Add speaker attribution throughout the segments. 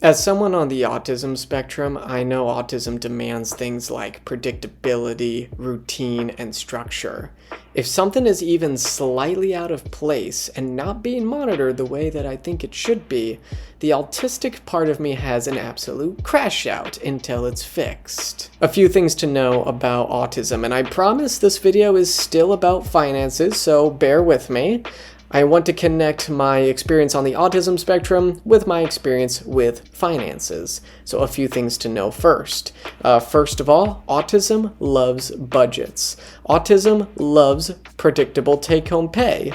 Speaker 1: As someone on the autism spectrum, I know autism demands things like predictability, routine, and structure. If something is even slightly out of place and not being monitored the way that I think it should be, the autistic part of me has an absolute crash out until it's fixed. A few things to know about autism, and I promise this video is still about finances, so bear with me. I want to connect my experience on the autism spectrum with my experience with finances. So a few things to know first. First of all, autism loves budgets. Autism loves predictable take-home pay.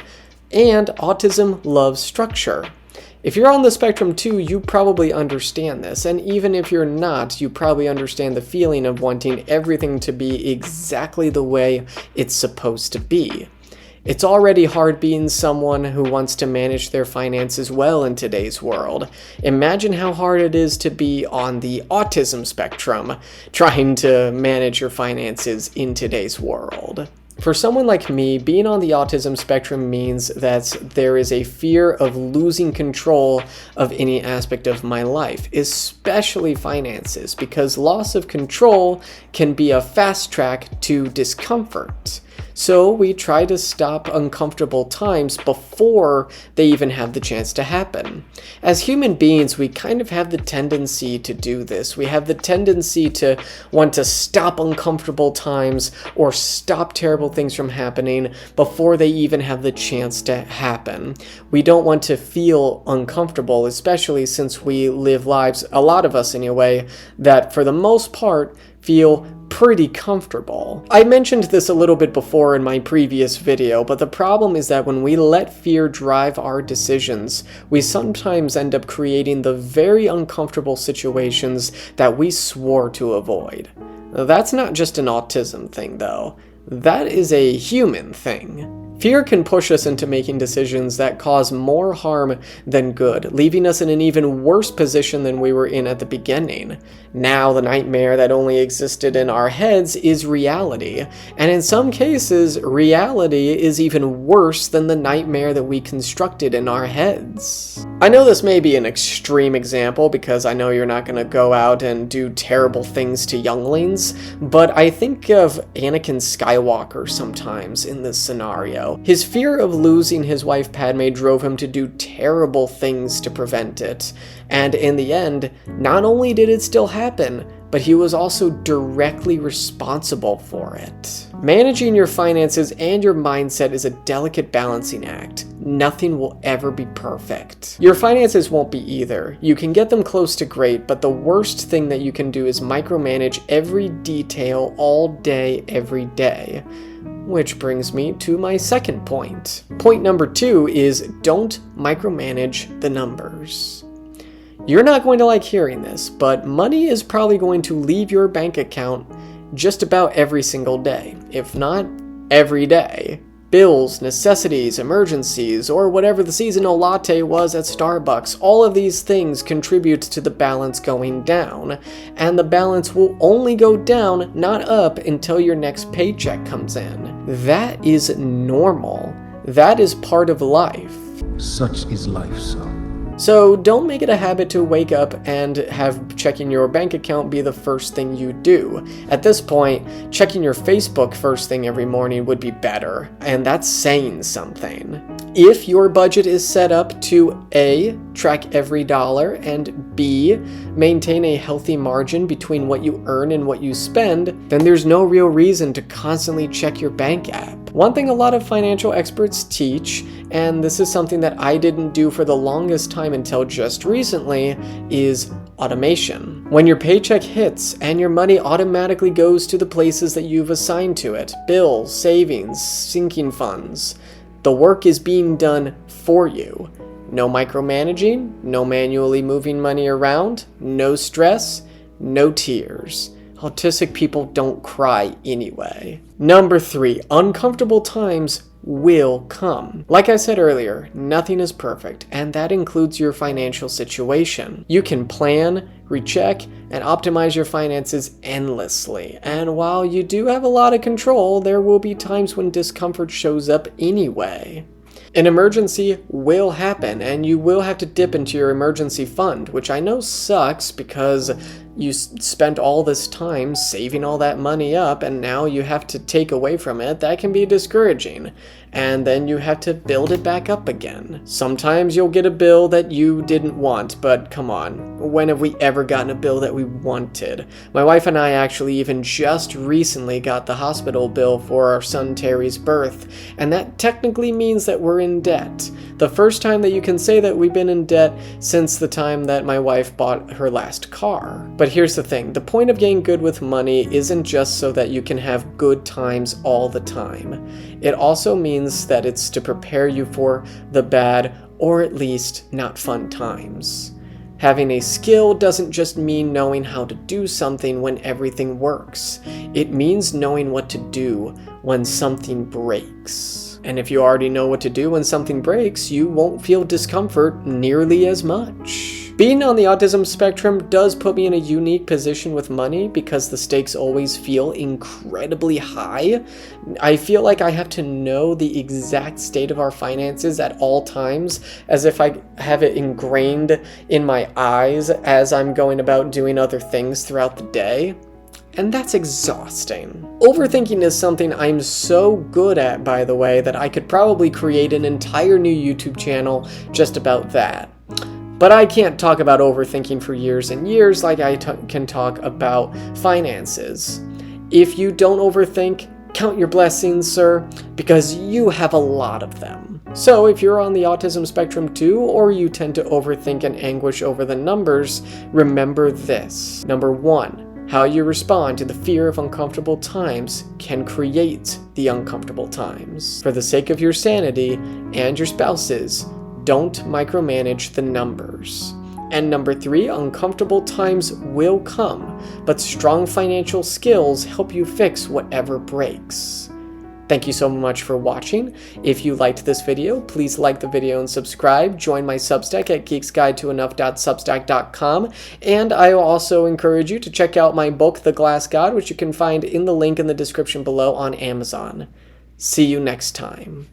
Speaker 1: And autism loves structure. If you're on the spectrum too, you probably understand this. And even if you're not, you probably understand the feeling of wanting everything to be exactly the way it's supposed to be. It's already hard being someone who wants to manage their finances well in today's world. Imagine how hard it is to be on the autism spectrum, trying to manage your finances in today's world. For someone like me, being on the autism spectrum means that there is a fear of losing control of any aspect of my life, especially finances, because loss of control can be a fast track to discomfort. So we try to stop uncomfortable times before they even have the chance to happen. As human beings, we kind of have the tendency to do this. We have the tendency to want to stop uncomfortable times or stop terrible things from happening before they even have the chance to happen. We don't want to feel uncomfortable, especially since we live lives, a lot of us anyway, that for the most part feel pretty comfortable. I mentioned this a little bit before in my previous video, but the problem is that when we let fear drive our decisions, we sometimes end up creating the very uncomfortable situations that we swore to avoid. That's not just an autism thing, though. That is a human thing. Fear can push us into making decisions that cause more harm than good, leaving us in an even worse position than we were in at the beginning. Now, the nightmare that only existed in our heads is reality, and in some cases, reality is even worse than the nightmare that we constructed in our heads. I know this may be an extreme example because I know you're not going to go out and do terrible things to younglings, but I think of Anakin Skywalker sometimes in this scenario. His fear of losing his wife Padme drove him to do terrible things to prevent it, and in the end, not only did it still happen, but he was also directly responsible for it. Managing your finances and your mindset is a delicate balancing act. Nothing will ever be perfect. Your finances won't be either. You can get them close to great, but the worst thing that you can do is micromanage every detail all day, every day. Which brings me to my second point. Point number 2 is don't micromanage the numbers. You're not going to like hearing this, but money is probably going to leave your bank account just about every single day, if not every day. Bills, necessities, emergencies, or whatever the seasonal latte was at Starbucks, all of these things contribute to the balance going down, and the balance will only go down, not up, until your next paycheck comes in. That is normal. That is part of life.
Speaker 2: Such is life, son.
Speaker 1: So don't make it a habit to wake up and have checking your bank account be the first thing you do. At this point, checking your Facebook first thing every morning would be better, and that's saying something. If your budget is set up to A, track every dollar, and B, maintain a healthy margin between what you earn and what you spend, then there's no real reason to constantly check your bank app. One thing a lot of financial experts teach, and this is something that I didn't do for the longest time until just recently, is automation. When your paycheck hits and your money automatically goes to the places that you've assigned to it, bills, savings, sinking funds, the work is being done for you. No micromanaging, no manually moving money around, no stress, no tears. Autistic people don't cry anyway. Number 3, uncomfortable times will come. Like I said earlier, nothing is perfect, and that includes your financial situation. You can plan, recheck, and optimize your finances endlessly, and while you do have a lot of control, there will be times when discomfort shows up anyway. An emergency will happen, and you will have to dip into your emergency fund, which I know sucks because you spent all this time saving all that money up, and now you have to take away from it. That can be discouraging. And then you have to build it back up again. Sometimes you'll get a bill that you didn't want, but come on, when have we ever gotten a bill that we wanted? My wife and I actually even just recently got the hospital bill for our son Terry's birth, and that technically means that we're in debt. The first time that you can say that we've been in debt since the time that my wife bought her last car. But here's the thing, the point of getting good with money isn't just so that you can have good times all the time. It also means that it's to prepare you for the bad, or at least not fun times. Having a skill doesn't just mean knowing how to do something when everything works. It means knowing what to do when something breaks. And if you already know what to do when something breaks, you won't feel discomfort nearly as much. Being on the autism spectrum does put me in a unique position with money because the stakes always feel incredibly high. I feel like I have to know the exact state of our finances at all times, as if I have it ingrained in my eyes as I'm going about doing other things throughout the day. And that's exhausting. Overthinking is something I'm so good at, by the way, that I could probably create an entire new YouTube channel just about that. But I can't talk about overthinking for years and years like I can talk about finances. If you don't overthink, count your blessings, sir, because you have a lot of them. So if you're on the autism spectrum too, or you tend to overthink and anguish over the numbers, remember this. Number 1, how you respond to the fear of uncomfortable times can create the uncomfortable times. For the sake of your sanity and your spouse's, don't micromanage the numbers. And number 3, uncomfortable times will come, but strong financial skills help you fix whatever breaks. Thank you so much for watching. If you liked this video, please like the video and subscribe. Join my Substack at geeksguide2enough.substack.com. And I will also encourage you to check out my book, The Glass God, which you can find in the link in the description below on Amazon. See you next time.